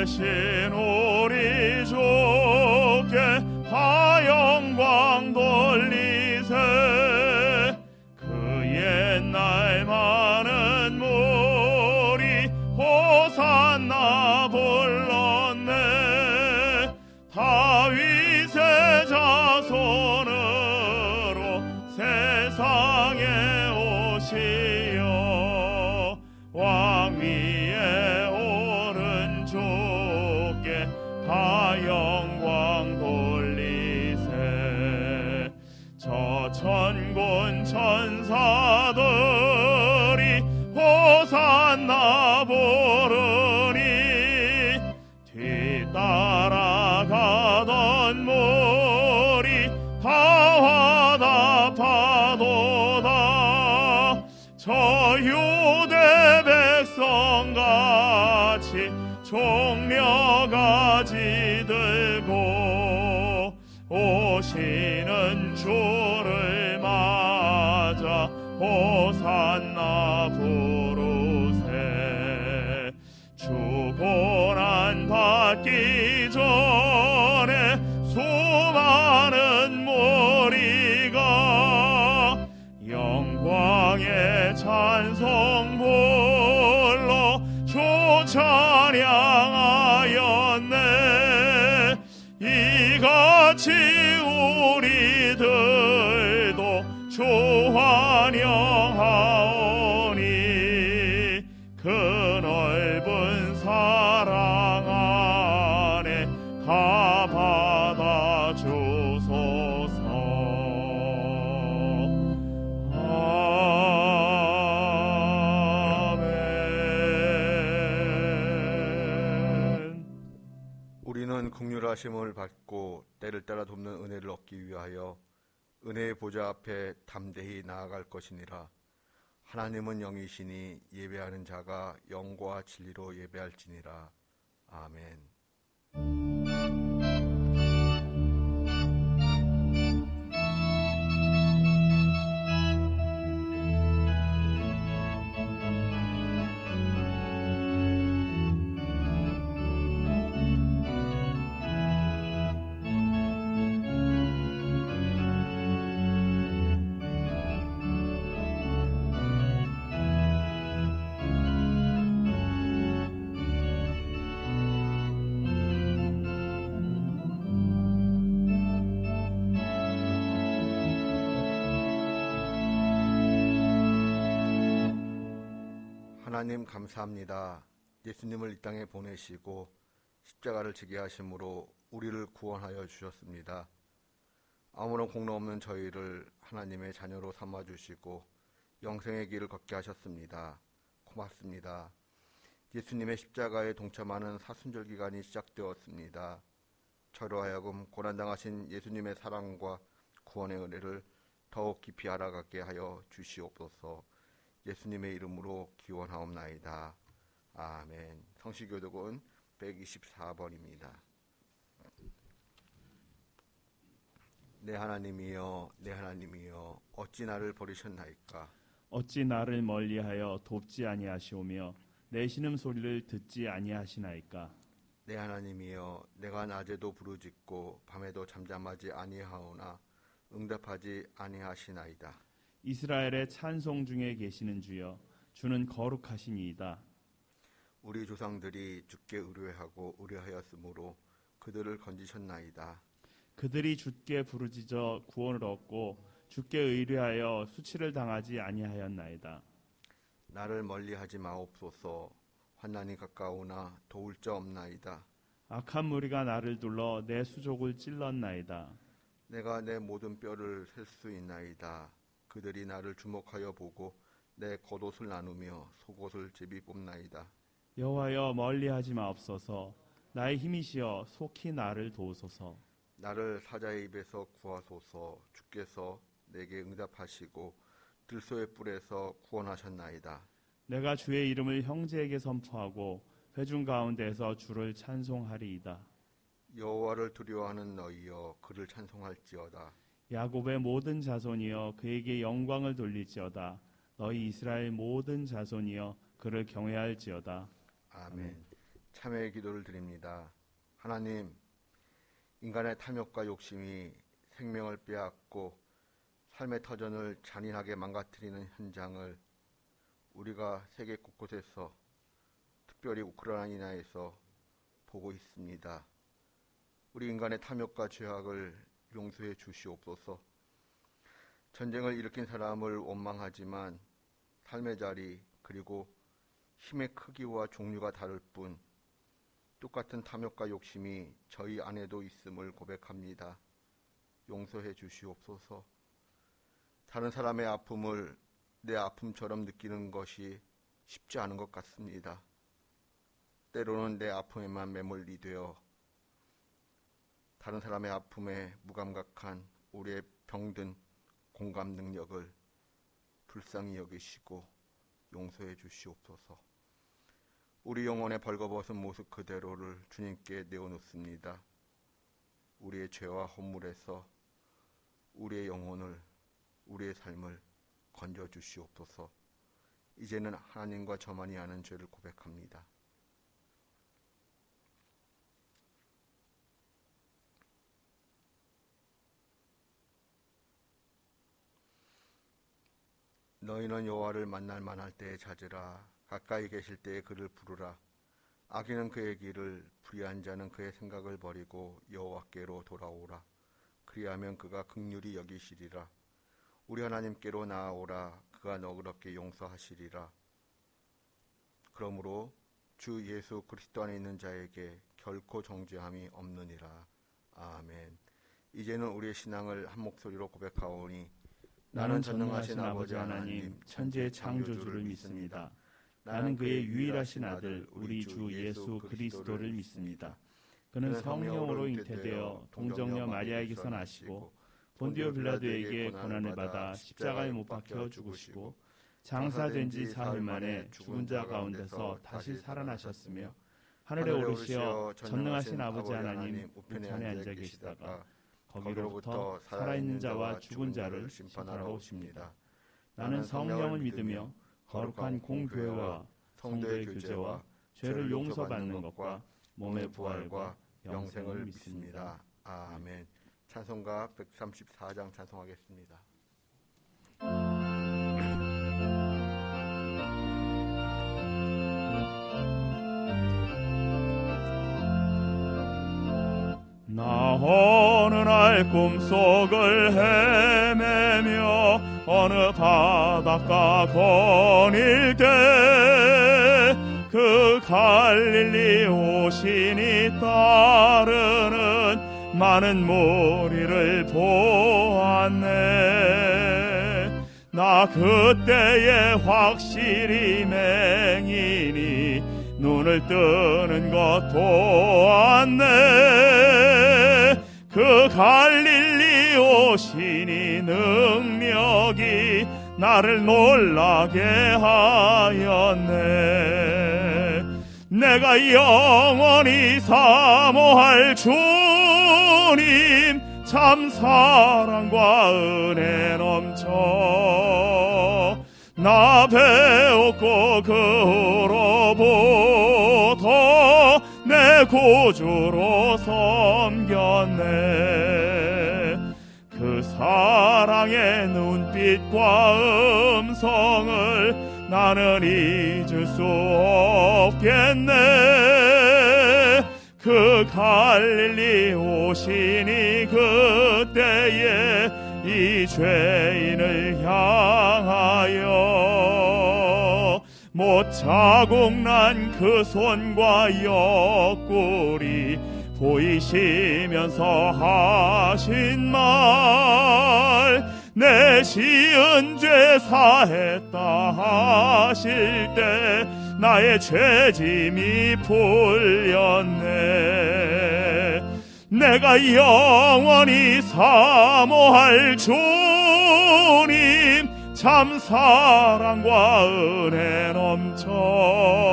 대신 우리 주께 다 영광 돌리세. 그 옛날 많은 무리 호산나 불렀네. 다윗의 자손으로 세상에 오시어 왕 위에 오른 주께 다 영광 돌리세. 저 천군 천사들이 호산나 부르니 뒤따라가던 무리 다 화답하도다. 저 유대 백성같이 종려가지 들고 오시는 주를 맞아 호산나 부르세. 주 고난 받기 전에 수많은 무리가 영광의 찬송 불러 주 찬양하였네. 이같이 우리들도 주 환영하오니 그 넓은 사랑 안에 다 받아 주소서. 아멘. 우리는 긍휼하심을 받고 때를 따라 돕는 은혜를 얻기 위하여 은혜의 보좌 앞에 담대히 나아갈 것이니라. 하나님은 영이시니 예배하는 자가 영과 진리로 예배할지니라. 아멘. 하나님 감사합니다. 예수님을 이 땅에 보내시고 십자가를 지게 하심으로 우리를 구원하여 주셨습니다. 아무런 공로 없는 저희를 하나님의 자녀로 삼아주시고 영생의 길을 걷게 하셨습니다. 고맙습니다. 예수님의 십자가에 동참하는 사순절 기간이 시작되었습니다. 저로 하여금 고난당하신 예수님의 사랑과 구원의 은혜를 더욱 깊이 알아가게 하여 주시옵소서. 예수님의 이름으로 기원하옵나이다. 아멘. 성시교독은 124번입니다. 내 하나님이여, 내 하나님이여, 어찌 나를 버리셨나이까? 어찌 나를 멀리하여 돕지 아니하시오며 내 신음소리를 듣지 아니하시나이까? 내 하나님이여, 내가 낮에도 부르짖고 밤에도 잠잠하지 아니하오나 응답하지 아니하시나이다. 이스라엘의 찬송 중에 계시는 주여, 주는 거룩하시니이다. 우리 조상들이 주께 의뢰하고 의뢰하였으므로 그들을 건지셨나이다. 그들이 주께 부르짖어 구원을 얻고 주께 의뢰하여 수치를 당하지 아니하였나이다. 나를 멀리하지 마옵소서. 환난이 가까우나 도울 자 없나이다. 악한 무리가 나를 둘러 내 수족을 찔렀나이다. 내가 내 모든 뼈를 셀 수 있나이다. 그들이 나를 주목하여 보고 내 겉옷을 나누며 속옷을 제비 뽑나이다. 여호와여, 멀리하지 마옵소서. 나의 힘이시여 속히 나를 도우소서. 나를 사자의 입에서 구하소서. 주께서 내게 응답하시고 들소의 뿔에서 구원하셨나이다. 내가 주의 이름을 형제에게 선포하고 회중 가운데서 주를 찬송하리이다. 여호와를 두려워하는 너희여, 그를 찬송할지어다. 야곱의 모든 자손이여, 그에게 영광을 돌릴지어다. 너희 이스라엘 모든 자손이여, 그를 경외할지어다. 아멘. 참회의 기도를 드립니다. 하나님, 인간의 탐욕과 욕심이 생명을 빼앗고 삶의 터전을 잔인하게 망가뜨리는 현장을 우리가 세계 곳곳에서 특별히 우크라이나에서 보고 있습니다. 우리 인간의 탐욕과 죄악을 용서해 주시옵소서. 전쟁을 일으킨 사람을 원망하지만 삶의 자리 그리고 힘의 크기와 종류가 다를 뿐 똑같은 탐욕과 욕심이 저희 안에도 있음을 고백합니다. 용서해 주시옵소서. 다른 사람의 아픔을 내 아픔처럼 느끼는 것이 쉽지 않은 것 같습니다. 때로는 내 아픔에만 매몰이 되어 다른 사람의 아픔에 무감각한 우리의 병든 공감 능력을 불쌍히 여기시고 용서해 주시옵소서. 우리 영혼의 벌거벗은 모습 그대로를 주님께 내어놓습니다. 우리의 죄와 허물에서 우리의 영혼을, 우리의 삶을 건져 주시옵소서. 이제는 하나님과 저만이 아는 죄를 고백합니다. 너희는 여호와를 만날 만할 때에 찾으라. 가까이 계실 때에 그를 부르라. 악인은 그의 길을, 불의한 자는 그의 생각을 버리고 여호와께로 돌아오라. 그리하면 그가 긍휼히 여기시리라. 우리 하나님께로 나아오라. 그가 너그럽게 용서하시리라. 그러므로 주 예수 그리스도 안에 있는 자에게 결코 정죄함이 없느니라. 아멘. 이제는 우리의 신앙을 한 목소리로 고백하오니 나는 전능하신 아버지 하나님 천지의 창조주를 믿습니다. 나는 그의 유일하신 아들 우리 주 예수 그리스도를 믿습니다. 그는 성령으로 잉태되어 동정녀 마리아에게서 나시고 본디오 빌라도에게 고난을 받아 십자가에 못 박혀 죽으시고 장사된 지 사흘 만에 죽은 자 가운데서 다시 살아나셨으며 하늘에 오르시어 전능하신 아버지 하나님 우편에 앉아 계시다가 거기로부터 살아있는 자와 죽은 자를 심판하러 오십니다. 나는 성령을 믿으며 거룩한 공교회와 성도의 교제와 죄를 용서받는 것과 몸의 부활과 영생을 믿습니다. 아멘. 찬송가 134장 찬송하겠습니다. 나 어느 날 꿈속을 헤매며 어느 바닷가 거닐 때 그 갈릴리 오신이 따르는 많은 무리를 보았네. 나 그때에 확실히 맹인이 눈을 뜨는 것 보았네. 그 갈릴리 오신이 능력이 나를 놀라게 하였네. 내가 영원히 사모할 주님 참 사랑과 은혜 넘쳐 나 배웠고 그 후로부터 내 구주로 섬겼네. 그 사랑의 눈빛과 음성을 나는 잊을 수 없겠네. 그 갈릴리 오시니 그때에 이 죄인을 향하여 못 자국 난 그 손과 옆구리 보이시면서 하신 말 내 지은 죄 사했다 하실 때 나의 죄짐이 풀렸네. 내가 영원히 사모할 주님 참 사랑과 은혜 넘쳐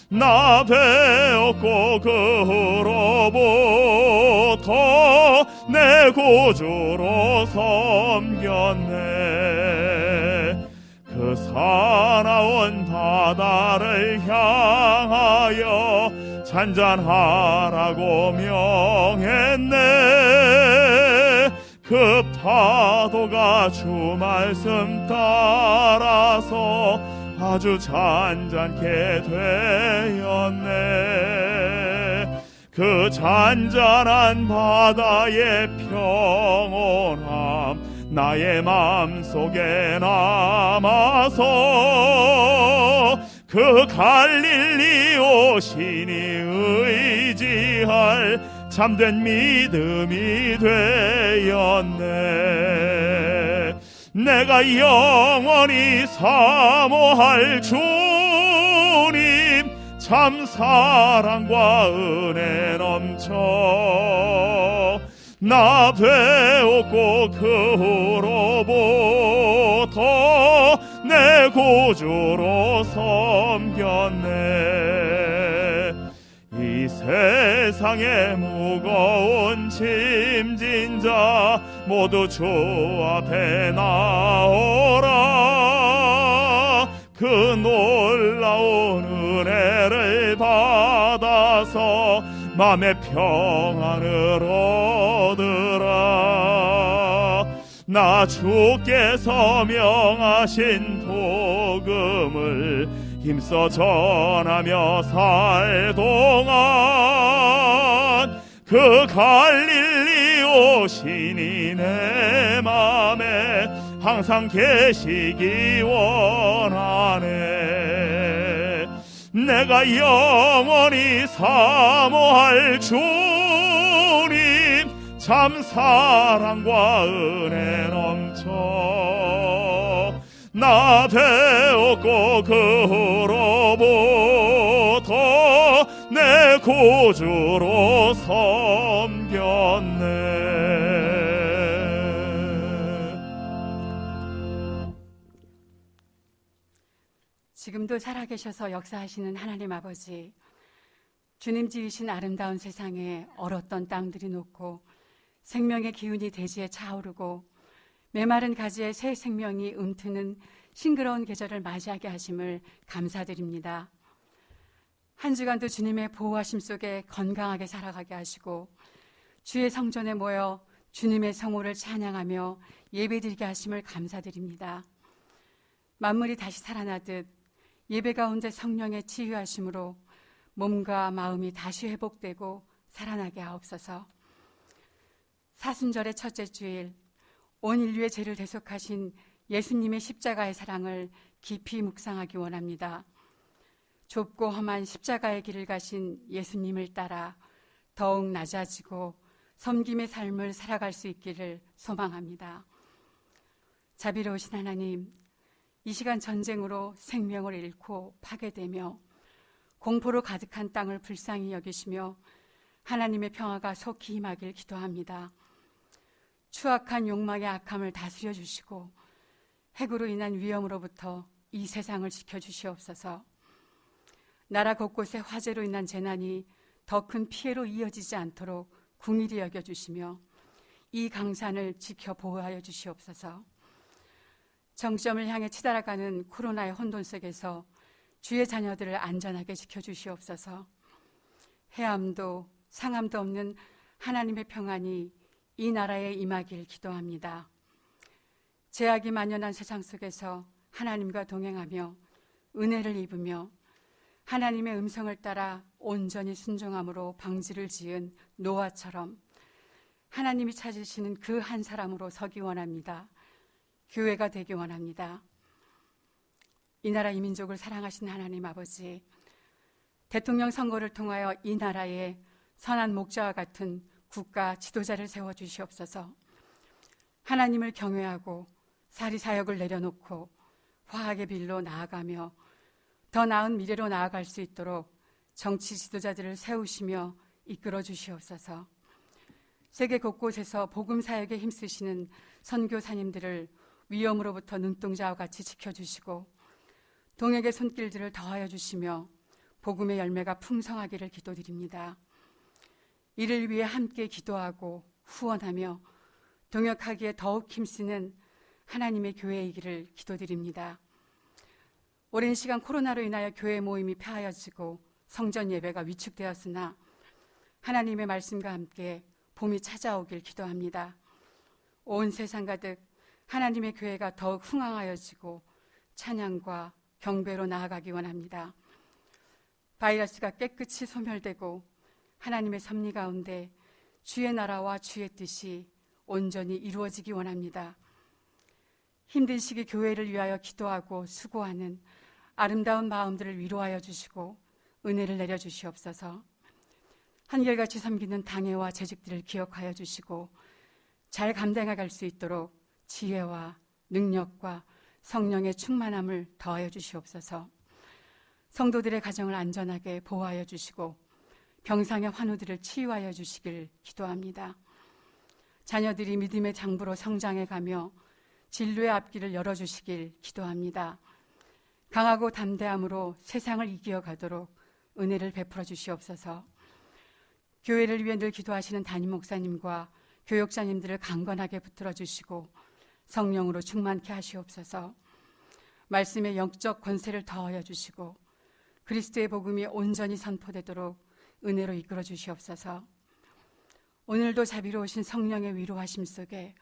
나 배웠고 그 후로부터 내 구주로 섬겼네. 그 사나운 바 바다를 향하여 잔잔하라고 명했네. 급파도가 주 말씀 따라서 아주 잔잔케 되었네. 그 잔잔한 바다의 평온함 나의 맘속에 남아서 그 갈릴리 오시니 의지할 참된 믿음이 되었네. 내가 영원히 사모할 주님 참 사랑과 은혜 넘쳐 나 되었고 그 후로부터 내 구주로 섬겼네. 이 세상의 무거운 짐진 자 모두 주 앞에 나오라. 그 놀라운 은혜를 받아서 맘의 평안을 얻으라. 나 주께서 명하신 복음을 힘써 전하며 살 동안 그 갈릴리 오시니 내 맘에 항상 계시기 원하네. 내가 영원히 사모할 주님 참 사랑과 은혜 넘쳐 나 되었고 그 후로부터 내 구주로 섬겼네. 지금도 살아계셔서 역사하시는 하나님 아버지, 주님 지으신 아름다운 세상에 얼었던 땅들이 녹고 생명의 기운이 대지에 차오르고 메마른 가지에 새 생명이 움트는 싱그러운 계절을 맞이하게 하심을 감사드립니다. 한 주간도 주님의 보호하심 속에 건강하게 살아가게 하시고 주의 성전에 모여 주님의 성호를 찬양하며 예배드리게 하심을 감사드립니다. 만물이 다시 살아나듯 예배 가운데 성령의 치유하심으로 몸과 마음이 다시 회복되고 살아나게 하옵소서. 사순절의 첫째 주일, 온 인류의 죄를 대속하신 예수님의 십자가의 사랑을 깊이 묵상하기 원합니다. 좁고 험한 십자가의 길을 가신 예수님을 따라 더욱 낮아지고 섬김의 삶을 살아갈 수 있기를 소망합니다. 자비로우신 하나님, 이 시간 전쟁으로 생명을 잃고 파괴되며 공포로 가득한 땅을 불쌍히 여기시며 하나님의 평화가 속히 임하길 기도합니다. 추악한 욕망의 악함을 다스려 주시고 핵으로 인한 위험으로부터 이 세상을 지켜주시옵소서. 나라 곳곳에 화재로 인한 재난이 더 큰 피해로 이어지지 않도록 궁일이 여겨주시며 이 강산을 지켜 보호하여 주시옵소서. 정점을 향해 치달아가는 코로나의 혼돈 속에서 주의 자녀들을 안전하게 지켜주시옵소서. 해함도 상함도 없는 하나님의 평안이 이 나라에 임하길 기도합니다. 죄악이 만연한 세상 속에서 하나님과 동행하며 은혜를 입으며 하나님의 음성을 따라 온전히 순종함으로 방지를 지은 노아처럼 하나님이 찾으시는 그 한 사람으로 서기 원합니다. 교회가 되기 원합니다. 이 나라 이 민족을 사랑하신 하나님 아버지, 대통령 선거를 통하여 이 나라에 선한 목자와 같은 국가 지도자를 세워주시옵소서. 하나님을 경외하고 사리사욕을 내려놓고 화학의 빌로 나아가며 더 나은 미래로 나아갈 수 있도록 정치 지도자들을 세우시며 이끌어 주시옵소서. 세계 곳곳에서 복음 사역에 힘쓰시는 선교사님들을 위험으로부터 눈동자와 같이 지켜주시고 동역의 손길들을 더하여 주시며 복음의 열매가 풍성하기를 기도드립니다. 이를 위해 함께 기도하고 후원하며 동역하기에 더욱 힘쓰는 하나님의 교회이기를 기도드립니다. 오랜 시간 코로나로 인하여 교회 모임이 폐하여지고 성전 예배가 위축되었으나 하나님의 말씀과 함께 봄이 찾아오길 기도합니다. 온 세상 가득 하나님의 교회가 더욱 흥황하여지고 찬양과 경배로 나아가기 원합니다. 바이러스가 깨끗이 소멸되고 하나님의 섭리 가운데 주의 나라와 주의 뜻이 온전히 이루어지기 원합니다. 힘든 시기 교회를 위하여 기도하고 수고하는 아름다운 마음들을 위로하여 주시고 은혜를 내려주시옵소서. 한결같이 섬기는 당회와 재직들을 기억하여 주시고 잘 감당해 수 있도록 지혜와 능력과 성령의 충만함을 더하여 주시옵소서. 성도들의 가정을 안전하게 보호하여 주시고 병상의 환우들을 치유하여 주시길 기도합니다. 자녀들이 믿음의 장부로 성장해 가며 진로의 앞길을 열어주시길 기도합니다. 강하고 담대함으로 세상을 이겨가도록 은혜를 베풀어 주시옵소서. 교회를 위해 늘 기도하시는 담임 목사님과 교역자님들을 강건하게 붙들어 주시고 성령으로 충만케 하시옵소서. 말씀의 영적 권세를 더하여 주시고 그리스도의 복음이 온전히 선포되도록 은혜로 이끌어 주시옵소서. 오늘도 자비로우신 성령의 위로하심 속에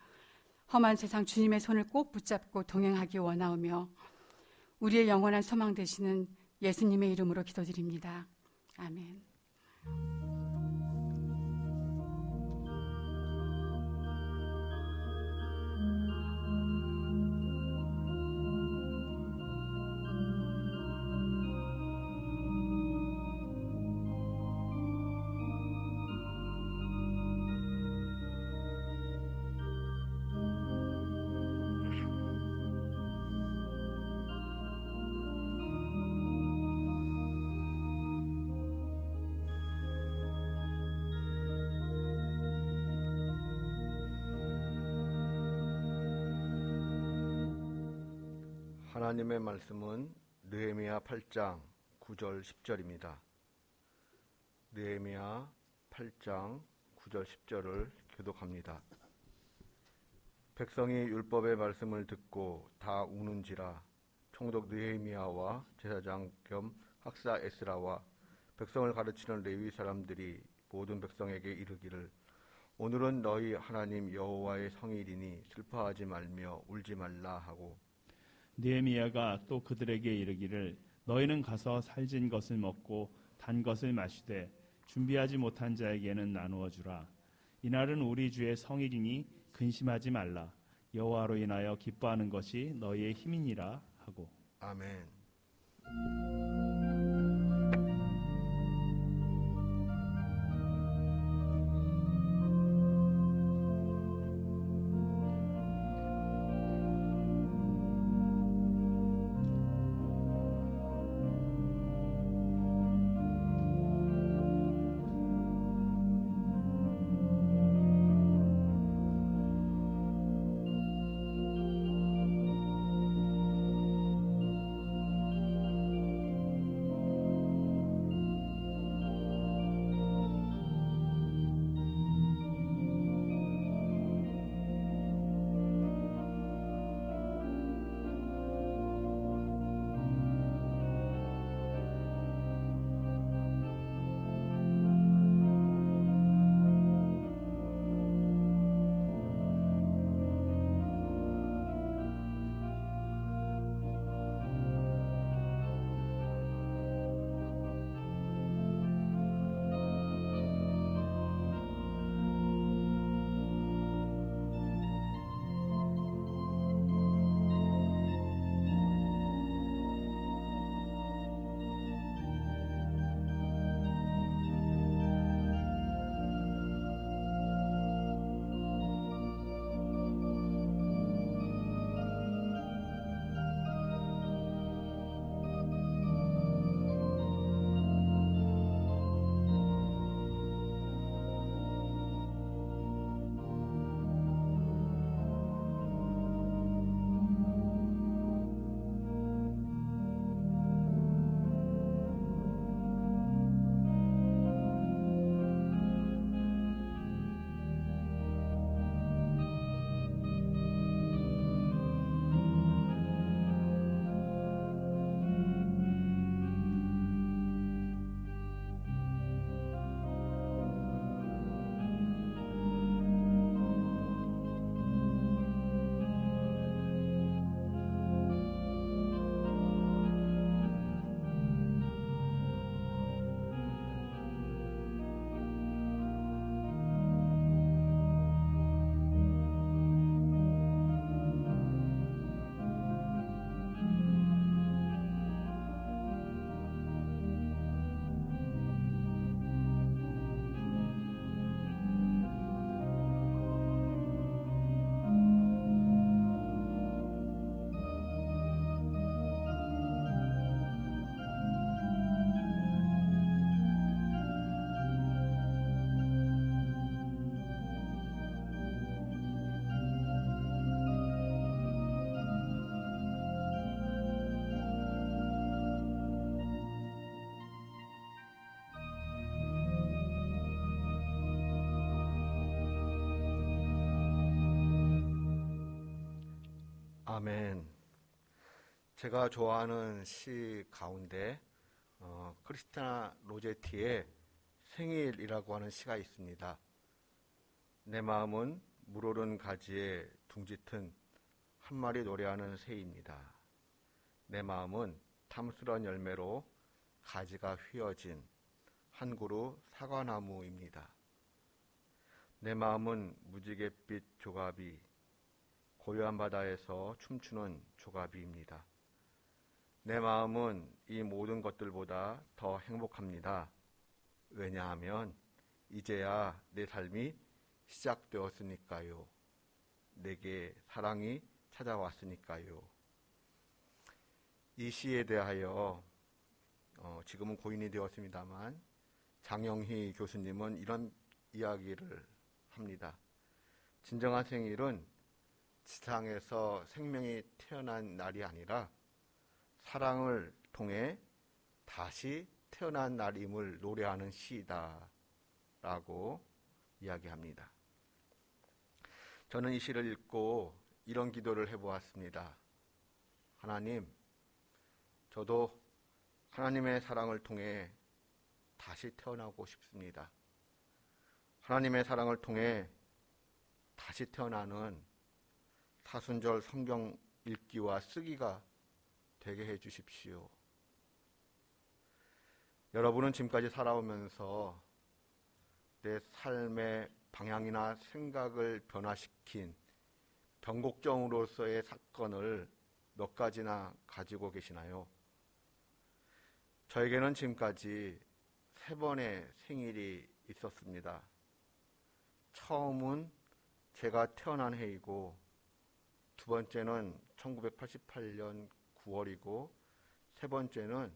험한 세상 주님의 손을 꼭 붙잡고 동행하기 원하오며 우리의 영원한 소망 되시는 예수님의 이름으로 기도드립니다. 아멘. 하나님의 말씀은 느헤미야 8장 9절 10절입니다. 느헤미야 8장 9절 10절을 교독합니다. 백성이 율법의 말씀을 듣고 다 우는지라. 총독 느헤미야와 제사장 겸 학사 에스라와 백성을 가르치는 레위 사람들이 모든 백성에게 이르기를 오늘은 너희 하나님 여호와의 성일이니 슬퍼하지 말며 울지 말라 하고 느헤미야가 또 그들에게 이르기를 너희는 가서 살진 것을 먹고 단 것을 마시되 준비하지 못한 자에게는 나누어 주라. 이날은 우리 주의 성일이니 근심하지 말라. 여호와로 인하여 기뻐하는 것이 너희의 힘이니라 하고. 아멘. 아멘. 제가 좋아하는 시 가운데 크리스티나 로제티의 생일이라고 하는 시가 있습니다. 내 마음은 물오른 가지에 둥짙은 한 마리 노래하는 새입니다. 내 마음은 탐스러운 열매로 가지가 휘어진 한 그루 사과나무입니다. 내 마음은 무지갯빛 조가비, 고요한 바다에서 춤추는 조가비입니다. 내 마음은 이 모든 것들보다 더 행복합니다. 왜냐하면 이제야 내 삶이 시작되었으니까요. 내게 사랑이 찾아왔으니까요. 이 시에 대하여 지금은 고인이 되었습니다만 장영희 교수님은 이런 이야기를 합니다. 진정한 생일은 지상에서 생명이 태어난 날이 아니라 사랑을 통해 다시 태어난 날임을 노래하는 시이다 라고 이야기합니다. 저는 이 시를 읽고 이런 기도를 해보았습니다. 하나님, 저도 하나님의 사랑을 통해 다시 태어나고 싶습니다. 하나님의 사랑을 통해 다시 태어나는 사순절 성경 읽기와 쓰기가 되게 해 주십시오. 여러분은 지금까지 살아오면서 내 삶의 방향이나 생각을 변화시킨 변곡점으로서의 사건을 몇 가지나 가지고 계시나요? 저에게는 지금까지 3번의 생일이 있었습니다. 처음은 제가 태어난 해이고, 두 번째는 1988년 9월이고, 세 번째는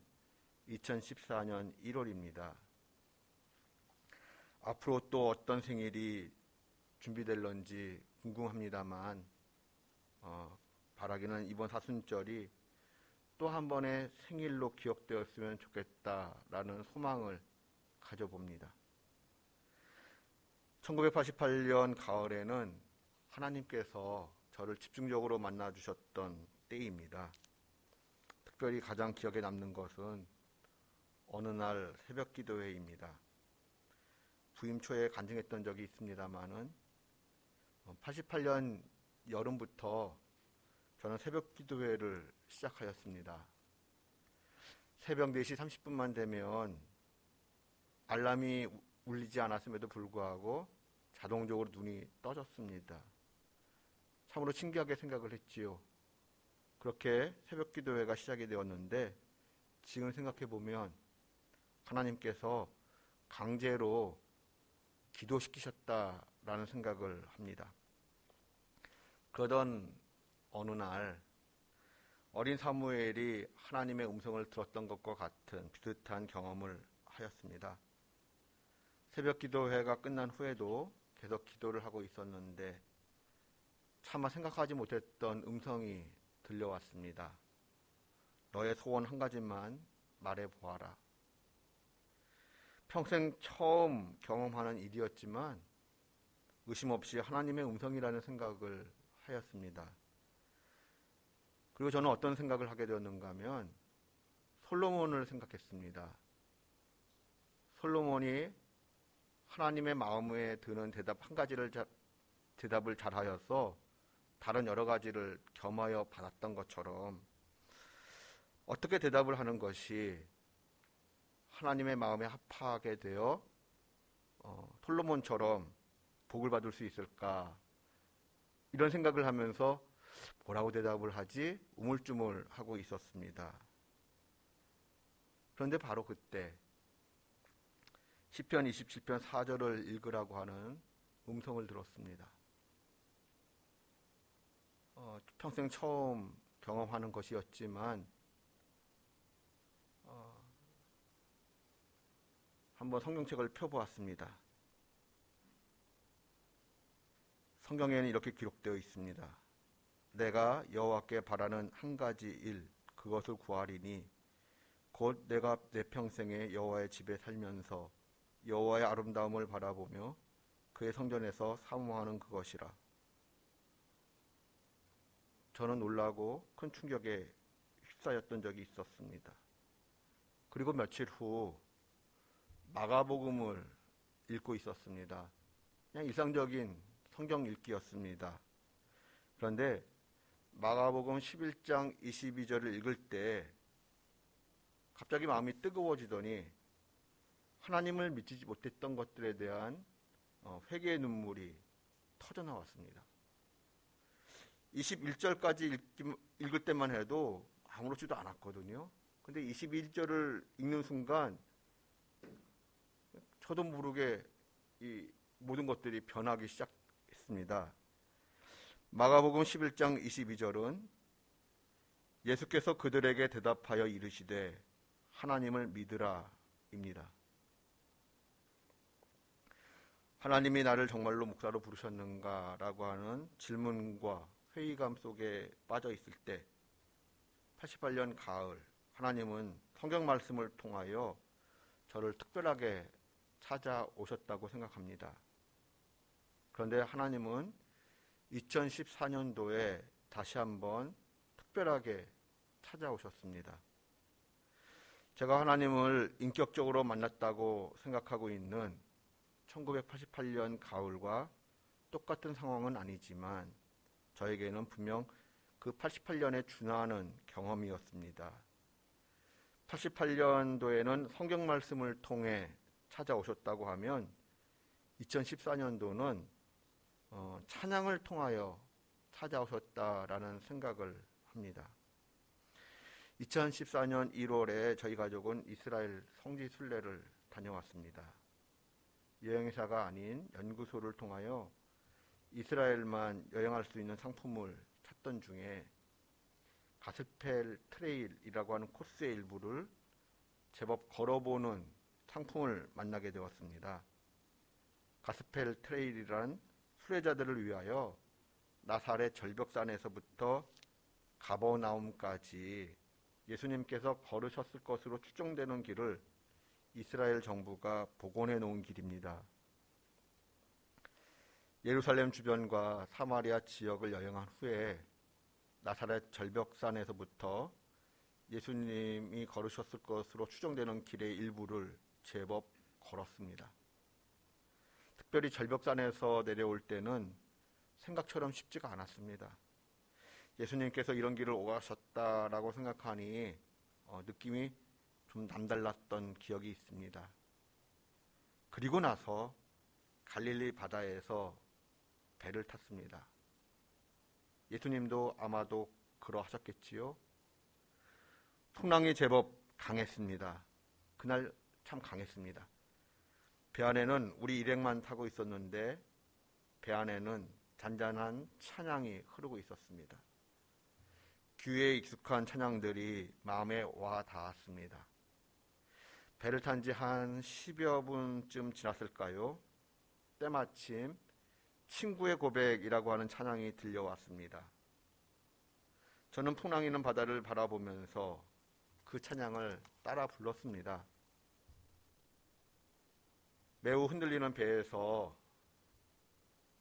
2014년 1월입니다. 앞으로 또 어떤 생일이 준비될런지 궁금합니다만 바라기는 이번 사순절이 또 한 번의 생일로 기억되었으면 좋겠다라는 소망을 가져봅니다. 1988년 가을에는 하나님께서 저를 집중적으로 만나주셨던 때입니다. 특별히 가장 기억에 남는 것은 어느 날 새벽 기도회입니다. 부임 초에 간증했던 적이 있습니다만은 88년 여름부터 저는 새벽 기도회를 시작하였습니다. 새벽 4시 30분만 되면 알람이 울리지 않았음에도 불구하고 자동적으로 눈이 떠졌습니다. 참으로 신기하게 생각을 했지요. 그렇게 새벽 기도회가 시작이 되었는데 지금 생각해 보면 하나님께서 강제로 기도시키셨다라는 생각을 합니다. 그러던 어느 날 어린 사무엘이 하나님의 음성을 들었던 것과 같은 비슷한 경험을 하였습니다. 새벽 기도회가 끝난 후에도 계속 기도를 하고 있었는데 차마 생각하지 못했던 음성이 들려왔습니다. 너의 소원 한 가지만 말해보아라. 평생 처음 경험하는 일이었지만 의심 없이 하나님의 음성이라는 생각을 하였습니다. 그리고 저는 어떤 생각을 하게 되었는가 하면 솔로몬을 생각했습니다. 솔로몬이 하나님의 마음에 드는 대답 한 가지를 대답을 잘하여서 다른 여러 가지를 겸하여 받았던 것처럼 어떻게 대답을 하는 것이 하나님의 마음에 합하게 되어 솔로몬처럼 복을 받을 수 있을까, 이런 생각을 하면서 뭐라고 대답을 하지 우물쭈물하고 있었습니다. 그런데 바로 그때 시편 27편 4절을 읽으라고 하는 음성을 들었습니다. 평생 처음 경험하는 것이었지만 한번 성경책을 펴보았습니다. 성경에는 이렇게 기록되어 있습니다. 내가 여호와께 바라는 한 가지 일, 그것을 구하리니 곧 내가 내 평생에 여호와의 집에 살면서 여호와의 아름다움을 바라보며 그의 성전에서 사모하는 그것이라. 저는 놀라고 큰 충격에 휩싸였던 적이 있었습니다. 그리고 며칠 후 마가복음을 읽고 있었습니다. 그냥 일상적인 성경 읽기였습니다. 그런데 마가복음 11장 22절을 읽을 때 갑자기 마음이 뜨거워지더니 하나님을 믿지 못했던 것들에 대한 회개의 눈물이 터져 나왔습니다. 21절까지 읽을 때만 해도 아무렇지도 않았거든요. 근데 21절을 읽는 순간 저도 모르게 이 모든 것들이 변하기 시작했습니다. 마가복음 11장 22절은 예수께서 그들에게 대답하여 이르시되 하나님을 믿으라 입니다. 하나님이 나를 정말로 목사로 부르셨는가라고 하는 질문과 회의감 속에 빠져 있을 때 88년 가을 하나님은 성경 말씀을 통하여 저를 특별하게 찾아오셨다고 생각합니다. 그런데 하나님은 2014년도에 다시 한번 특별하게 찾아오셨습니다. 제가 하나님을 인격적으로 만났다고 생각하고 있는 1988년 가을과 똑같은 상황은 아니지만 저에게는 분명 그 88년에 준하는 경험이었습니다. 88년도에는 성경 말씀을 통해 찾아오셨다고 하면 2014년도는 찬양을 통하여 찾아오셨다라는 생각을 합니다. 2014년 1월에 저희 가족은 이스라엘 성지 순례를 다녀왔습니다. 여행사가 아닌 연구소를 통하여 이스라엘만 여행할 수 있는 상품을 찾던 중에 가스펠 트레일이라고 하는 코스의 일부를 제법 걸어보는 상품을 만나게 되었습니다. 가스펠 트레일이란 순례자들을 위하여 나사렛 절벽산에서부터 가버나움까지 예수님께서 걸으셨을 것으로 추정되는 길을 이스라엘 정부가 복원해 놓은 길입니다. 예루살렘 주변과 사마리아 지역을 여행한 후에 나사렛 절벽산에서부터 예수님이 걸으셨을 것으로 추정되는 길의 일부를 제법 걸었습니다. 특별히 절벽산에서 내려올 때는 생각처럼 쉽지가 않았습니다. 예수님께서 이런 길을 오가셨다라고 생각하니 느낌이 좀 남달랐던 기억이 있습니다. 그리고 나서 갈릴리 바다에서 배를 탔습니다. 예수님도 아마도 그러하셨겠지요. 풍랑이 제법 강했습니다. 그날 참 강했습니다. 배 안에는 우리 일행만 타고 있었는데 배 안에는 잔잔한 찬양이 흐르고 있었습니다. 귀에 익숙한 찬양들이 마음에 와 닿았습니다. 배를 탄 지 한 10여 분쯤 지났을까요? 때마침 친구의 고백이라고 하는 찬양이 들려왔습니다. 저는 풍랑이는 바다를 바라보면서 그 찬양을 따라 불렀습니다. 매우 흔들리는 배에서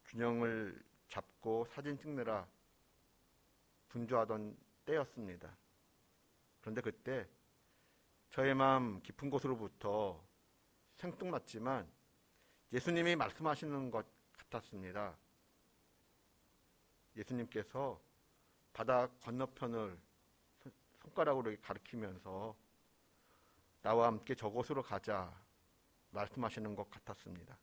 균형을 잡고 사진 찍느라 분주하던 때였습니다. 그런데 그때 저의 마음 깊은 곳으로부터 생뚱맞지만 예수님이 말씀하시는 것 같았습니다. 예수님께서 바다 건너편을 손가락으로 가리키면서 나와 함께 저곳으로 가자 말씀하시는 것 같았습니다.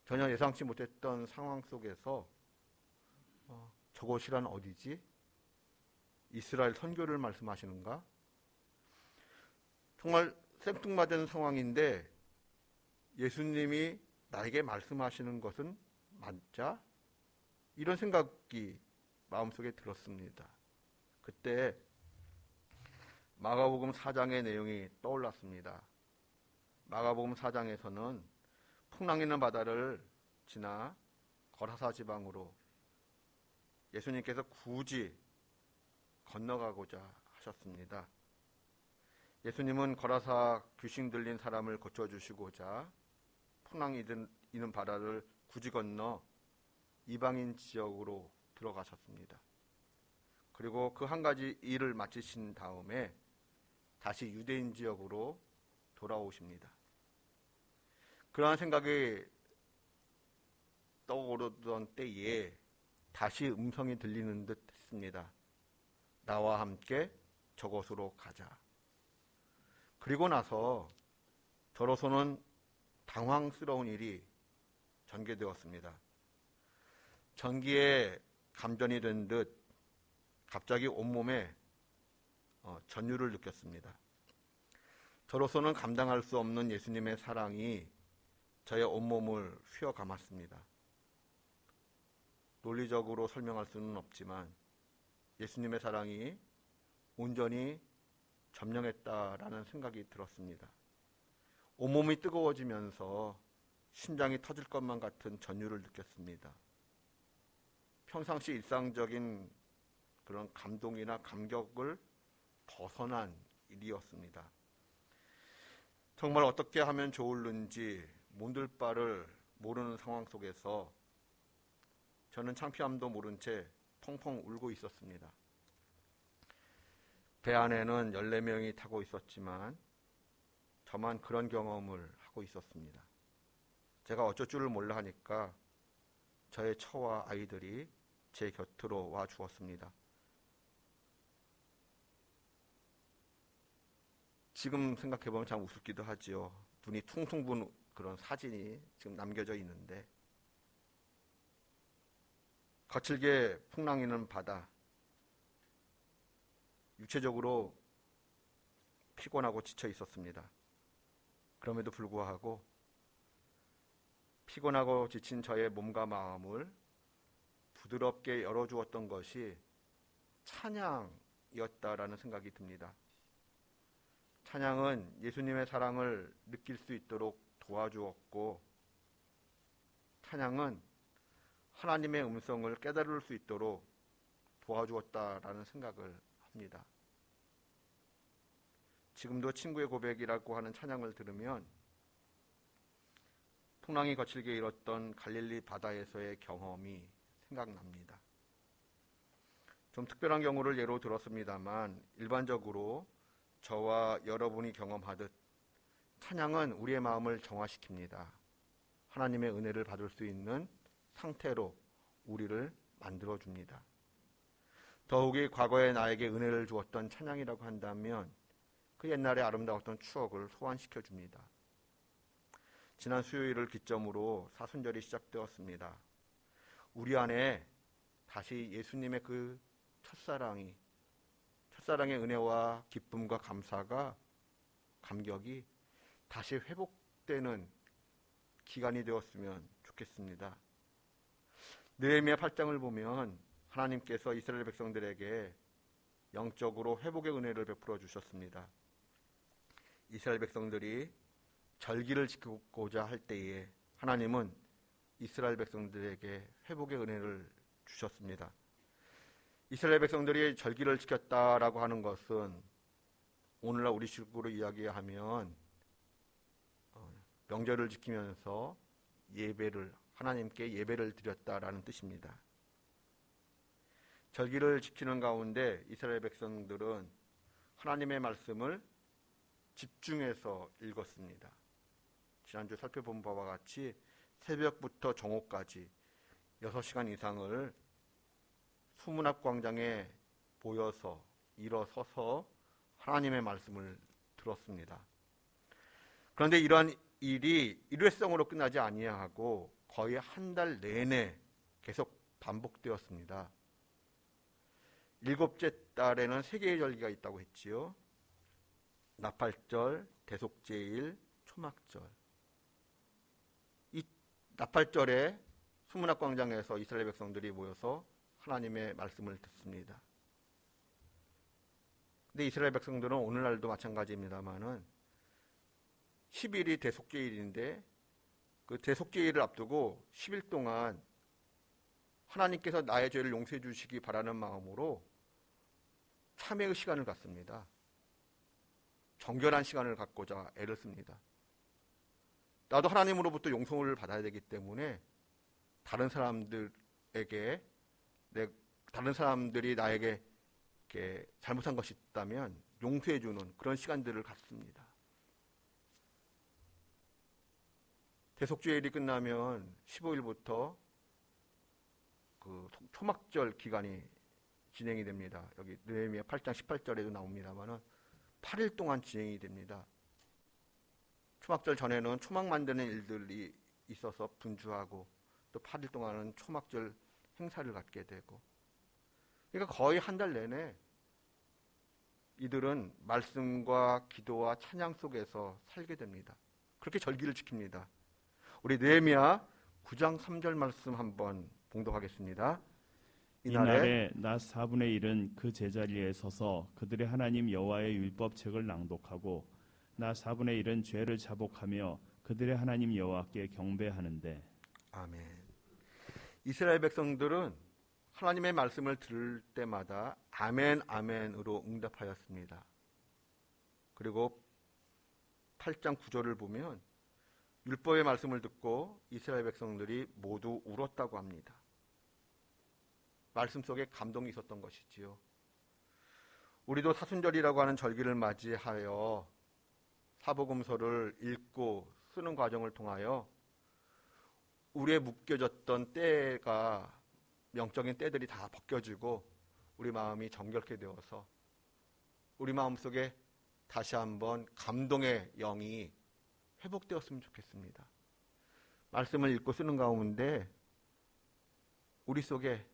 전혀 예상치 못했던 상황 속에서 저곳이란 어디지? 이스라엘 선교를 말씀하시는가? 정말 생뚱맞은 상황인데 예수님이 나에게 말씀하시는 것은 맞자? 이런 생각이 마음속에 들었습니다. 그때 마가복음 4장의 내용이 떠올랐습니다. 마가복음 4장에서는 풍랑 있는 바다를 지나 거라사 지방으로 예수님께서 굳이 건너가고자 하셨습니다. 예수님은 거라사 귀신 들린 사람을 고쳐주시고자 풍랑이 있는 바다를 굳이 건너 이방인 지역으로 들어가셨습니다. 그리고 그 한 가지 일을 마치신 다음에 다시 유대인 지역으로 돌아오십니다. 그러한 생각이 떠오르던 때에 다시 음성이 들리는 듯 했습니다. 나와 함께 저곳으로 가자. 그리고 나서 저로서는 당황스러운 일이 전개되었습니다. 전기에 감전이 된 듯 갑자기 온몸에 전율을 느꼈습니다. 저로서는 감당할 수 없는 예수님의 사랑이 저의 온몸을 휘어감았습니다. 논리적으로 설명할 수는 없지만 예수님의 사랑이 온전히 점령했다라는 생각이 들었습니다. 온몸이 뜨거워지면서 심장이 터질 것만 같은 전율을 느꼈습니다. 평상시 일상적인 그런 감동이나 감격을 벗어난 일이었습니다. 정말 어떻게 하면 좋을는지 몬들 바를 모르는 상황 속에서 저는 창피함도 모른 채 펑펑 울고 있었습니다. 배 안에는 14명이 타고 있었지만 저만 그런 경험을 하고 있었습니다. 제가 어쩔 줄을 몰라 하니까 저의 처와 아이들이 제 곁으로 와 주었습니다. 지금 생각해보면 참 우습기도 하지요. 눈이 퉁퉁 부은 그런 사진이 지금 남겨져 있는데, 거칠게 풍랑이는 바다, 육체적으로 피곤하고 지쳐 있었습니다. 그럼에도 불구하고 피곤하고 지친 저의 몸과 마음을 부드럽게 열어주었던 것이 찬양이었다라는 생각이 듭니다. 찬양은 예수님의 사랑을 느낄 수 있도록 도와주었고, 찬양은 하나님의 음성을 깨달을 수 있도록 도와주었다라는 생각을 합니다. 지금도 친구의 고백이라고 하는 찬양을 들으면 풍랑이 거칠게 일었던 갈릴리 바다에서의 경험이 생각납니다. 좀 특별한 경우를 예로 들었습니다만 일반적으로 저와 여러분이 경험하듯 찬양은 우리의 마음을 정화시킵니다. 하나님의 은혜를 받을 수 있는 상태로 우리를 만들어줍니다. 더욱이 과거에 나에게 은혜를 주었던 찬양이라고 한다면 그 옛날의 아름다웠던 추억을 소환시켜줍니다. 지난 수요일을 기점으로 사순절이 시작되었습니다. 우리 안에 다시 예수님의 그 첫사랑의 은혜와 기쁨과 감격이 다시 회복되는 기간이 되었으면 좋겠습니다. 느헤미야 8장을 보면 하나님께서 이스라엘 백성들에게 영적으로 회복의 은혜를 베풀어 주셨습니다. 이스라엘 백성들이 절기를 지키고자 할 때에 하나님은 이스라엘 백성들에게 회복의 은혜를 주셨습니다. 이스라엘 백성들이 절기를 지켰다라고 하는 것은 오늘날 우리식으로 이야기하면 명절을 지키면서 하나님께 예배를 드렸다라는 뜻입니다. 절기를 지키는 가운데 이스라엘 백성들은 하나님의 말씀을 집중해서 읽었습니다. 지난주 살펴본 바와 같이 새벽부터 정오까지 6시간 이상을 수문 앞 광장에 모여서 일어서서 하나님의 말씀을 들었습니다. 그런데 이러한 일이 일회성으로 끝나지 아니하고 거의 한 달 내내 계속 반복되었습니다. 7째 달에는 3개의 절기가 있다고 했지요. 나팔절, 대속제일, 초막절. 이 나팔절에 수문학 광장에서 이스라엘 백성들이 모여서 하나님의 말씀을 듣습니다. 근데 이스라엘 백성들은 오늘날도 마찬가지입니다만은 10일이 대속제일인데 그 대속제일을 앞두고 10일 동안 하나님께서 나의 죄를 용서해 주시기 바라는 마음으로 참회의 시간을 갖습니다. 정결한 시간을 갖고자 애를 씁니다. 나도 하나님으로부터 용서를 받아야 되기 때문에 다른 사람들에게 다른 사람들이 나에게 이렇게 잘못한 것이 있다면 용서해주는 그런 시간들을 갖습니다. 대속죄일이 끝나면 15일부터 그 초막절 기간이 진행이 됩니다. 여기 느헤미야 8장 18절에도 나옵니다만은 8일 동안 진행이 됩니다. 초막절 전에는 초막 만드는 일들이 있어서 분주하고 또 8일 동안은 초막절 행사를 갖게 되고, 그러니까 거의 한 달 내내 이들은 말씀과 기도와 찬양 속에서 살게 됩니다. 그렇게 절기를 지킵니다. 우리 느헤미야 9장 3절 말씀 한번 봉독하겠습니다. 이날에 나 4분의 1은 그 제자리에 서서 그들의 하나님 여호와의 율법책을 낭독하고 나 4분의 1은 죄를 자복하며 그들의 하나님 여호와께 경배하는데. 아멘. 이스라엘 백성들은 하나님의 말씀을 들을 때마다 아멘 아멘으로 응답하였습니다. 그리고 8장 9절을 보면 율법의 말씀을 듣고 이스라엘 백성들이 모두 울었다고 합니다. 말씀 속에 감동이 있었던 것이지요. 우리도 사순절이라고 하는 절기를 맞이하여 사복음서를 읽고 쓰는 과정을 통하여 우리의 묶여졌던 때가, 영적인 때들이 다 벗겨지고 우리 마음이 정결케 되어서 우리 마음속에 다시 한번 감동의 영이 회복되었으면 좋겠습니다. 말씀을 읽고 쓰는 가운데 우리 속에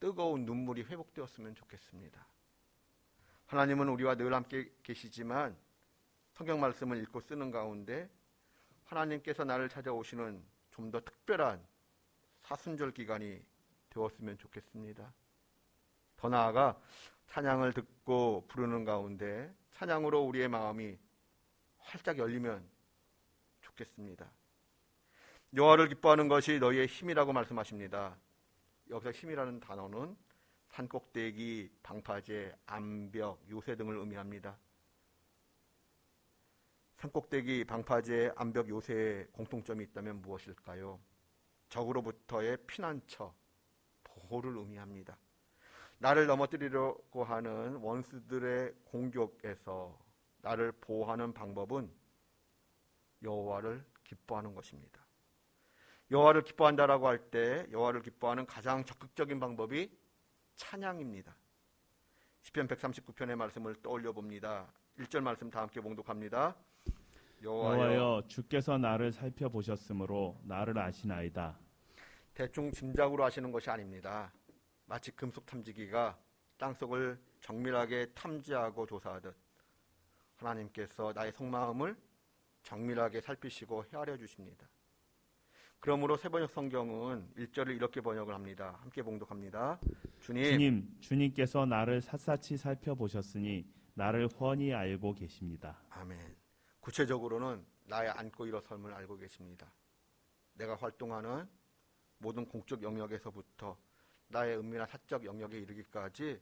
뜨거운 눈물이 회복되었으면 좋겠습니다. 하나님은 우리와 늘 함께 계시지만 성경 말씀을 읽고 쓰는 가운데 하나님께서 나를 찾아오시는 좀 더 특별한 사순절 기간이 되었으면 좋겠습니다. 더 나아가 찬양을 듣고 부르는 가운데 찬양으로 우리의 마음이 활짝 열리면 좋겠습니다. 여호와를 기뻐하는 것이 너희의 힘이라고 말씀하십니다. 여기서 힘이라는 단어는 산꼭대기, 방파제, 암벽, 요새 등을 의미합니다. 산꼭대기, 방파제, 암벽, 요새의 공통점이 있다면 무엇일까요? 적으로부터의 피난처, 보호를 의미합니다. 나를 넘어뜨리려고 하는 원수들의 공격에서 나를 보호하는 방법은 여호와를 기뻐하는 것입니다. 여호와를 기뻐한다라고 할 때 여호와를 기뻐하는 가장 적극적인 방법이 찬양입니다. 시편 139편의 말씀을 떠올려 봅니다. 1절 말씀 다 함께 봉독합니다. 여호와여 주께서 나를 살펴보셨으므로 나를 아시나이다. 대충 짐작으로 하시는 것이 아닙니다. 마치 금속 탐지기가 땅속을 정밀하게 탐지하고 조사하듯 하나님께서 나의 속마음을 정밀하게 살피시고 헤아려 주십니다. 그러므로 새번역 성경은 1절을 이렇게 번역을 합니다. 함께 봉독합니다. 주님께서 나를 샅샅이 살펴보셨으니 나를 훤히 알고 계십니다. 아멘. 구체적으로는 나의 앉고 일어섬을 알고 계십니다. 내가 활동하는 모든 공적 영역에서부터 나의 은밀한 사적 영역에 이르기까지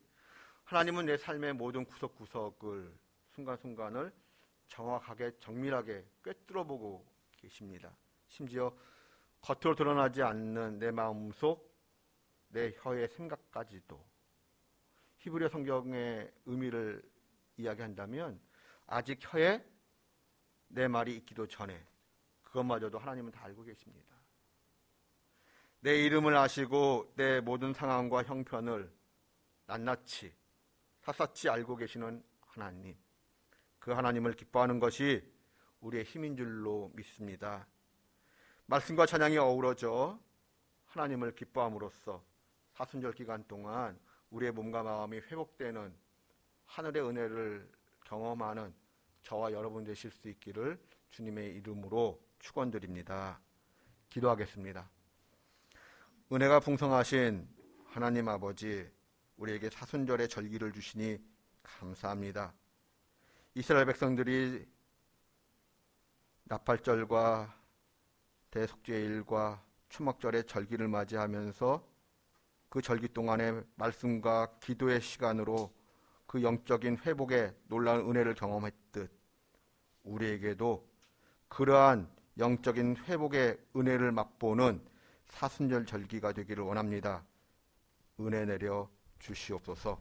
하나님은 내 삶의 모든 구석구석을, 순간순간을 정확하게 정밀하게 꿰뚫어보고 계십니다. 심지어 겉으로 드러나지 않는 내 마음속, 내 혀의 생각까지도. 히브리어 성경의 의미를 이야기한다면 아직 혀에 내 말이 있기도 전에 그것마저도 하나님은 다 알고 계십니다. 내 이름을 아시고 내 모든 상황과 형편을 낱낱이 샅샅이 알고 계시는 하나님, 그 하나님을 기뻐하는 것이 우리의 힘인 줄로 믿습니다. 말씀과 찬양이 어우러져 하나님을 기뻐함으로써 사순절 기간 동안 우리의 몸과 마음이 회복되는 하늘의 은혜를 경험하는 저와 여러분 되실 수 있기를 주님의 이름으로 축원드립니다. 기도하겠습니다. 은혜가 풍성하신 하나님 아버지, 우리에게 사순절의 절기를 주시니 감사합니다. 이스라엘 백성들이 나팔절과 대속죄일과 초막절의 절기를 맞이하면서 그 절기 동안의 말씀과 기도의 시간으로 그 영적인 회복의 놀라운 은혜를 경험했듯 우리에게도 그러한 영적인 회복의 은혜를 맛보는 사순절 절기가 되기를 원합니다. 은혜 내려 주시옵소서.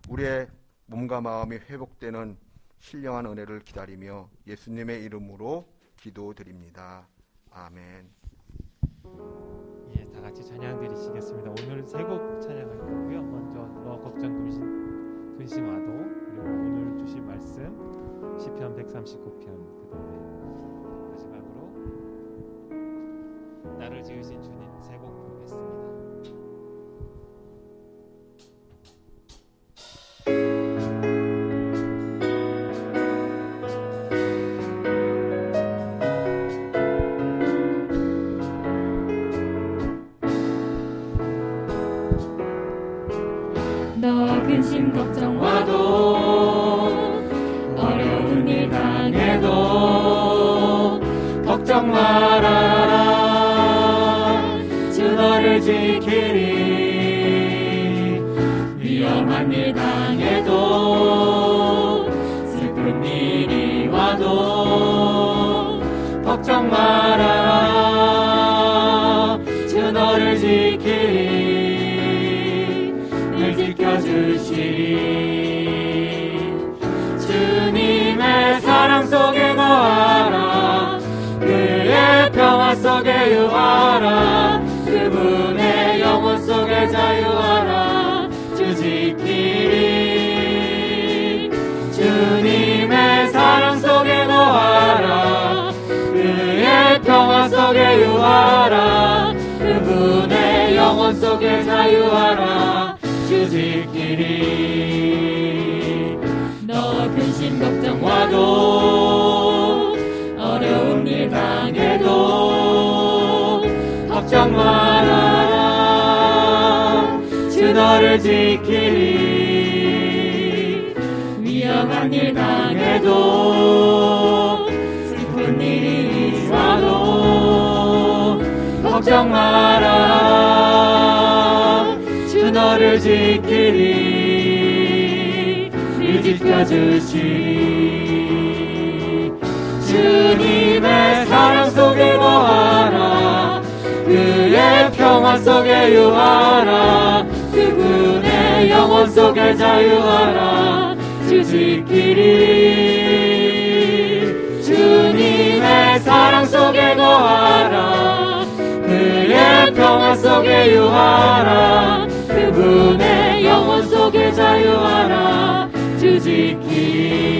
우리의 몸과 마음이 회복되는 신령한 은혜를 기다리며 예수님의 이름으로 기도드립니다. 아멘. 예, 다 같이 찬양 드리시겠습니다. 오늘 세 곡 찬양할 거고요. 먼저 너 걱정 근심 와도, 그리고 오늘 주신 말씀 시편 139편, 그다음에 마지막으로 나를 지으신 주님, 세 곡 부르겠습니다. 너 근심 걱정 와도 어려운 일 당해도 걱정 말아라. 주 너를 지키리. 위험한 일 당해도 슬픈 일이 와도 걱정 말아라. 주 너를 지키리. 지켜주시리. 주님의 사랑 속에 거하라. 그의 평화 속에 유하라. 그분의 영혼 속에 자유하라. 주 지키리. 주님의 사랑 속에 거하라. 그의 평화 속에 유하라. 그분의 영혼 속에 자유하라. 주 지키리. 너 근심 걱정 와도 어려운 일 당해도 걱정 말아라. 주 너를 지키리. 위험한 일 당해도 슬픈 일이 와도 걱정 말아라. 주 너를 지키리. 늘 지켜주시리. 주님의 사랑 속에 거하라. 그의 평화 속에 유하라. 그분의 영혼 속에 자유하라. 주 지키리. 주님의 사랑 속에 거하라. 그의 평화 속에 유하라. 그분의 영혼 속에 자유하라. 주 지키리.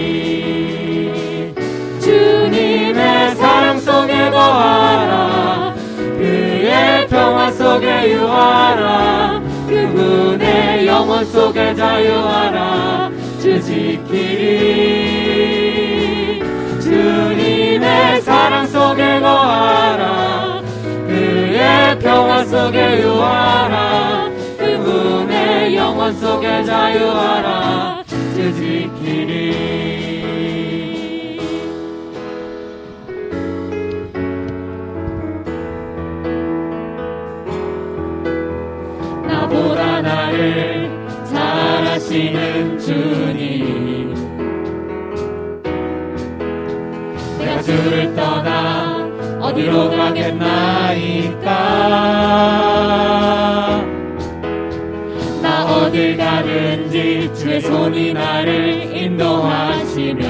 주님의 사랑 속에 거하라. 그의 평화 속에 유하라. 그분의 영혼 속에 자유하라. 주 지키리. 주님의 사랑 속에 거하라. 그의 평화 속에 유하라. 그분의 영혼 속에 자유하라. 주 지키리. 나보다 나를 잘 아시는 주님, 내가 주를 떠나 어디로 가겠나이까. 나 어딜 가든지 주의 손이 나를 인도하시며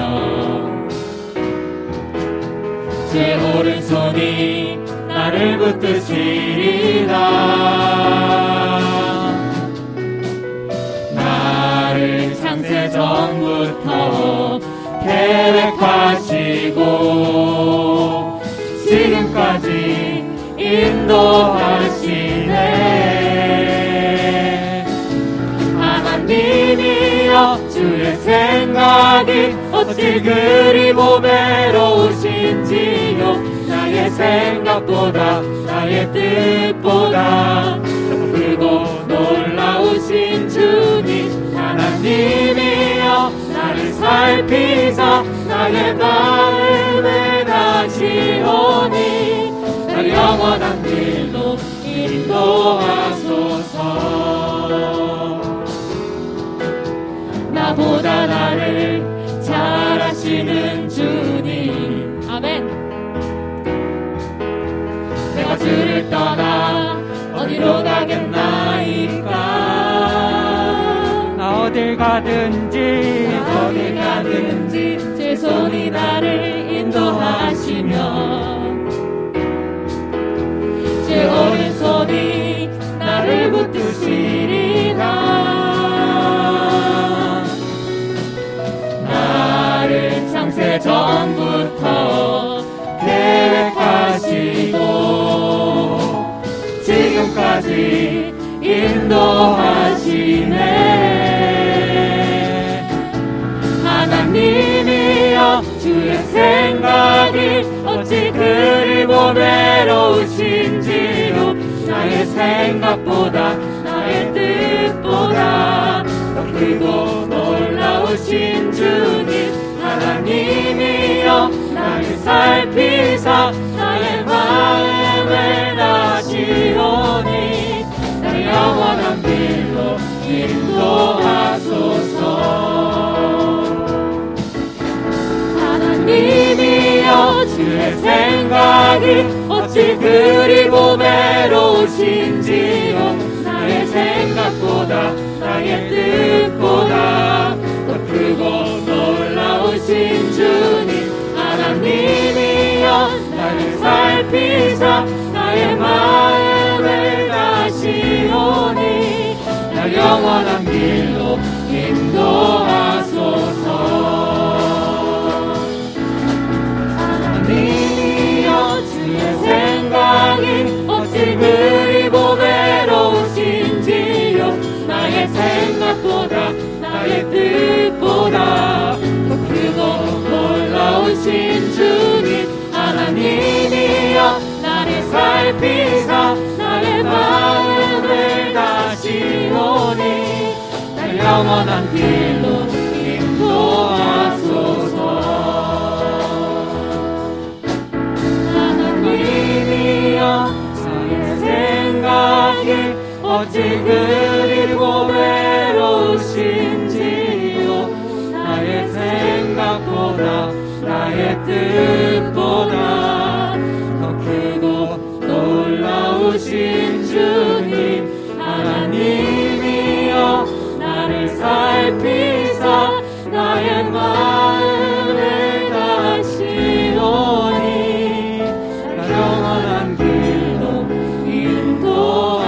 주의 오른손이 나를 붙드시리라. 나를 창세 전부터 계획하시고 지금까지 인도하시네. 하나님이여, 주의 생각이 어찌 그리 보배로우신지요. 나의 생각보다 나의 뜻보다 크고 놀라우신 주님, 하나님이여, 나를 살피사 나의 마음을 다시오니 나를 영원한 길로 인도하소서. 나보다 나를 잘 아시는 주님, 아멘. 내가 주를 떠나 어디로 가겠나이까. 어딜 가든지 제 손이 나를 인도하시며 제 오른손이 나를 붙드시리라. 나를 창세 전부터 계획하시고 지금까지 인도하시네. 하나님이여 주의 생각이 어찌 그리 보배로우신지요. 나의 생각보다 나의 뜻보다 더 크고 놀라우신 주님 하나님이여 나를 살피사 나의 마음을 다시오니 나의 영원한 길로 인도하소서. 하나님이여 주의 생각이 어찌 그리 보배로우신지요. 나의 생각보다 나의 뜻보다 더 크고 놀라우신 주님 하나님이여 나를 살피사 나의 마음을 다시오니 나 영원한 길로 인도하소서. 하나님이여 주의 생각이 어찌 그리 보배로우신지요. 나의 생각보다 나의 뜻보다 더 크고 놀라우신 주님 하나님이여 나를 살피사 나의 마음을 다시오니 날 영원한 길로 인도하소서. 하나님이여 나의 생각이 어찌 그리 보배로우신지요. 나의 생각보다 나의 뜻보다 더 크고 놀라우신 주님 하나님이여 나를 살피사 나의 마음을 다시오니 날 영원한 길로 인도하소서.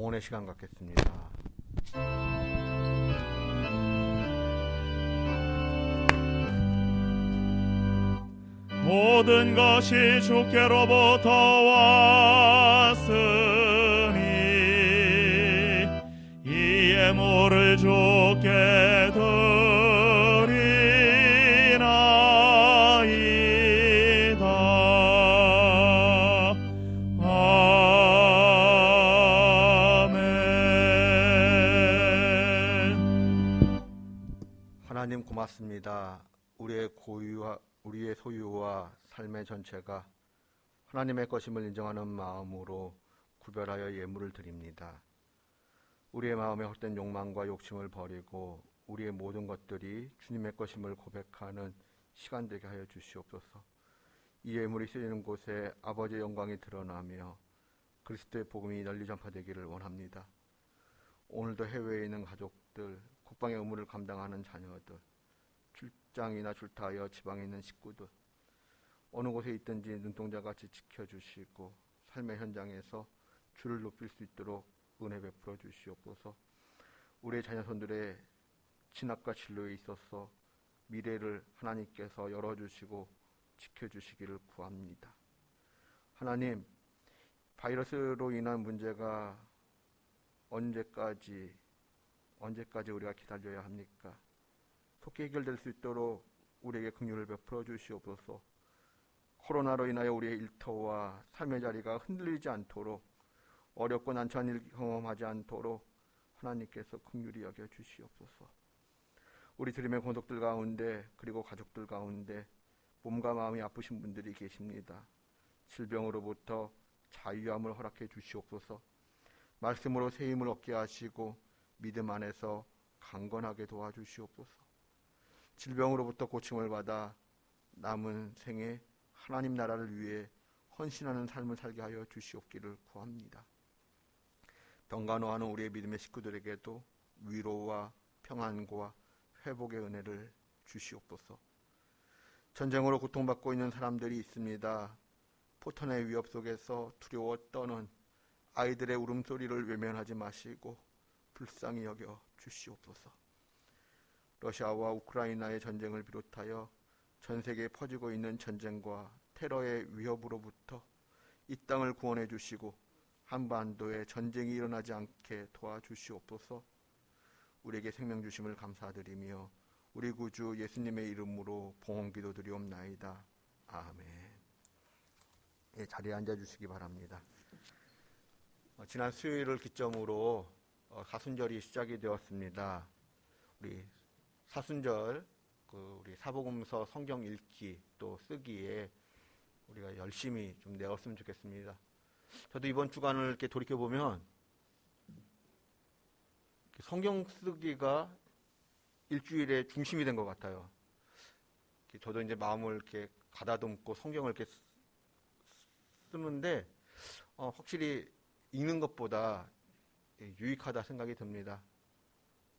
봉헌의 시간 갖겠습니다. 모든 것이 주께로부터 왔으니 이 예물을 주께 드리나이다. 아멘. 하나님 고맙습니다. 우리의 소유와 삶의 전체가 하나님의 것임을 인정하는 마음으로 구별하여 예물을 드립니다. 우리의 마음의 헛된 욕망과 욕심을 버리고 우리의 모든 것들이 주님의 것임을 고백하는 시간 되게 하여 주시옵소서. 이 예물이 쓰이는 곳에 아버지의 영광이 드러나며 그리스도의 복음이 널리 전파되기를 원합니다. 오늘도 해외에 있는 가족들, 국방의 의무를 감당하는 자녀들, 출장이나 출타하여 지방에 있는 식구들, 어느 곳에 있든지 눈동자같이 지켜주시고 삶의 현장에서 주를 높일 수 있도록 은혜 베풀어 주시옵소서. 우리의 자녀손들의 진학과 진로에 있어서 미래를 하나님께서 열어주시고 지켜주시기를 구합니다. 하나님, 바이러스로 인한 문제가 언제까지 우리가 기다려야 합니까? 속히 해결될 수 있도록 우리에게 긍휼을 베풀어 주시옵소서. 코로나로 인하여 우리의 일터와 삶의 자리가 흔들리지 않도록, 어렵고 난처한 일 경험하지 않도록 하나님께서 긍휼히 여겨 주시옵소서. 우리 드림의 권속들 가운데 그리고 가족들 가운데 몸과 마음이 아프신 분들이 계십니다. 질병으로부터 자유함을 허락해 주시옵소서. 말씀으로 새 힘을 얻게 하시고 믿음 안에서 강건하게 도와주시옵소서. 질병으로부터 고침을 받아 남은 생에 하나님 나라를 위해 헌신하는 삶을 살게 하여 주시옵기를 구합니다. 병간호하는 우리의 믿음의 식구들에게도 위로와 평안과 회복의 은혜를 주시옵소서. 전쟁으로 고통받고 있는 사람들이 있습니다. 포탄의 위협 속에서 두려워 떠는 아이들의 울음소리를 외면하지 마시고 불쌍히 여겨 주시옵소서. 러시아와 우크라이나의 전쟁을 비롯하여 전 세계에 퍼지고 있는 전쟁과 테러의 위협으로부터 이 땅을 구원해 주시고 한반도에 전쟁이 일어나지 않게 도와주시옵소서. 우리에게 생명 주심을 감사드리며 우리 구주 예수님의 이름으로 봉헌 기도드리옵나이다. 아멘. 예, 자리에 앉아주시기 바랍니다. 지난 수요일을 기점으로 사순절이 시작이 되었습니다. 우리 사순절 우리 사복음서 성경 읽기 또 쓰기에 우리가 열심히 좀 내었으면 좋겠습니다. 저도 이번 주간을 이렇게 돌이켜 보면 성경 쓰기가 일주일의 중심이 된 것 같아요. 저도 이제 마음을 이렇게 가다듬고 성경을 이렇게 쓰는데 확실히 읽는 것보다 유익하다 생각이 듭니다.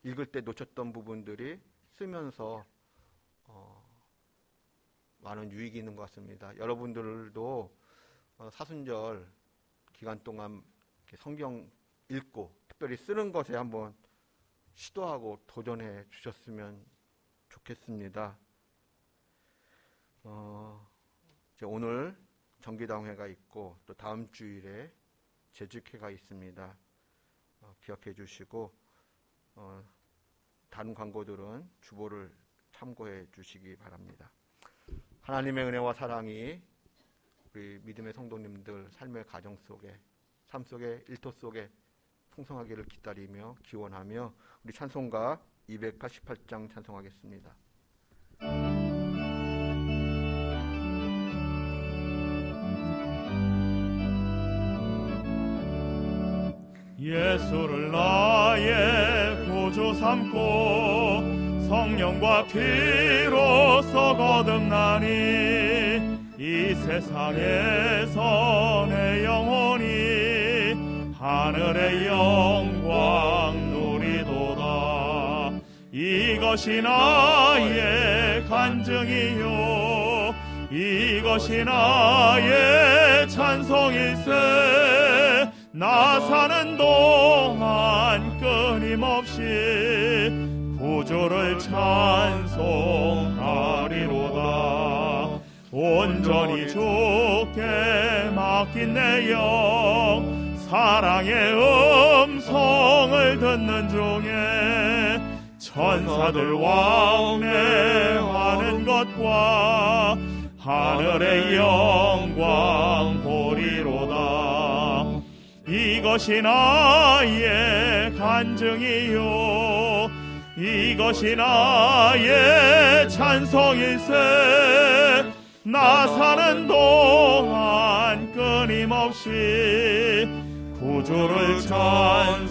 읽을 때 놓쳤던 부분들이 쓰면서 많은 유익이 있는 것 같습니다. 여러분들도 사순절 기간 동안 성경 읽고 특별히 쓰는 것에 한번 시도하고 도전해 주셨으면 좋겠습니다. 이제 오늘 정기당회가 있고 또 다음 주일에 재직회가 있습니다. 기억해 주시고 다른 광고들은 주보를 참고해 주시기 바랍니다. 하나님의 은혜와 사랑이 우리 믿음의 성도님들 삶의 가정 속에 삶 속에 일터 속에 풍성하기를 기다리며 기원하며 우리 찬송가 288장 찬송하겠습니다. 예수를 나의 구주 삼고 성령과 피로써 거듭나니 이 세상에서 내 영혼이 하늘의 영광 누리도다. 이것이 나의 간증이요 이것이 나의 찬송일세. 나 사는 동안 동안 끊임없이 구주를 찬송하리로다. 온전히 주께 맡긴 내 영 사랑의 음성을 듣는 중에 천사들 왕래하는 것과 하늘의 영광 보리로다. 이것이 나의 간증이요 이것이 나의 찬송일세. 나 사는 동안 끊임없이 구주를 찬송하리로다.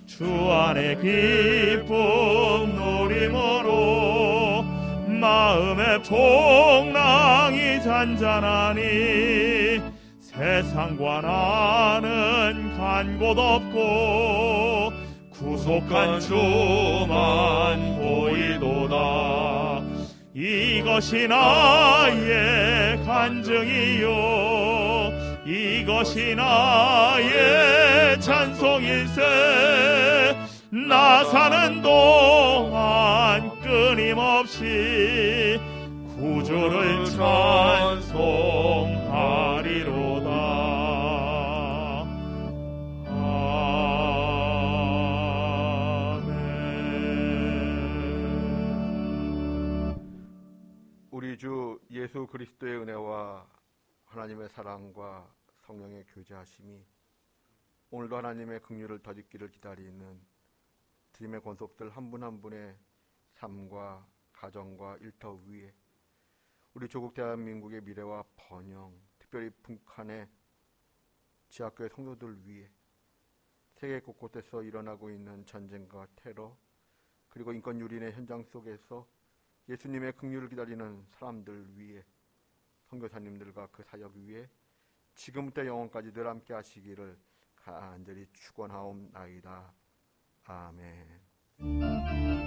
주 안에 기쁨 누림으로 마음의 풍랑이 잔잔하니 세상과 나는 간 곳 없고 구속한 주만 보이도다. 이것이 나의 간증이요 이것이 나의 찬송일세. 나 사는 동안 끊임없이 구주를 찬송하리로다. 우리 주 예수 그리스도의 은혜와 하나님의 사랑과 성령의 교제하심이 오늘도 하나님의 긍휼을 덧입기를 기다리는 주님의 권속들 한 분 한 분의 삶과 가정과 일터 위에 우리 조국 대한민국의 미래와 번영, 특별히 북한의 지하교회 성도들 위에 세계 곳곳에서 일어나고 있는 전쟁과 테러 그리고 인권 유린의 현장 속에서 예수님의 긍휼을 기다리는 사람들 위에 선교사님들과 그 사역 위에 지금부터 영원까지 늘 함께 하시기를 간절히 축원하옵나이다. 아멘.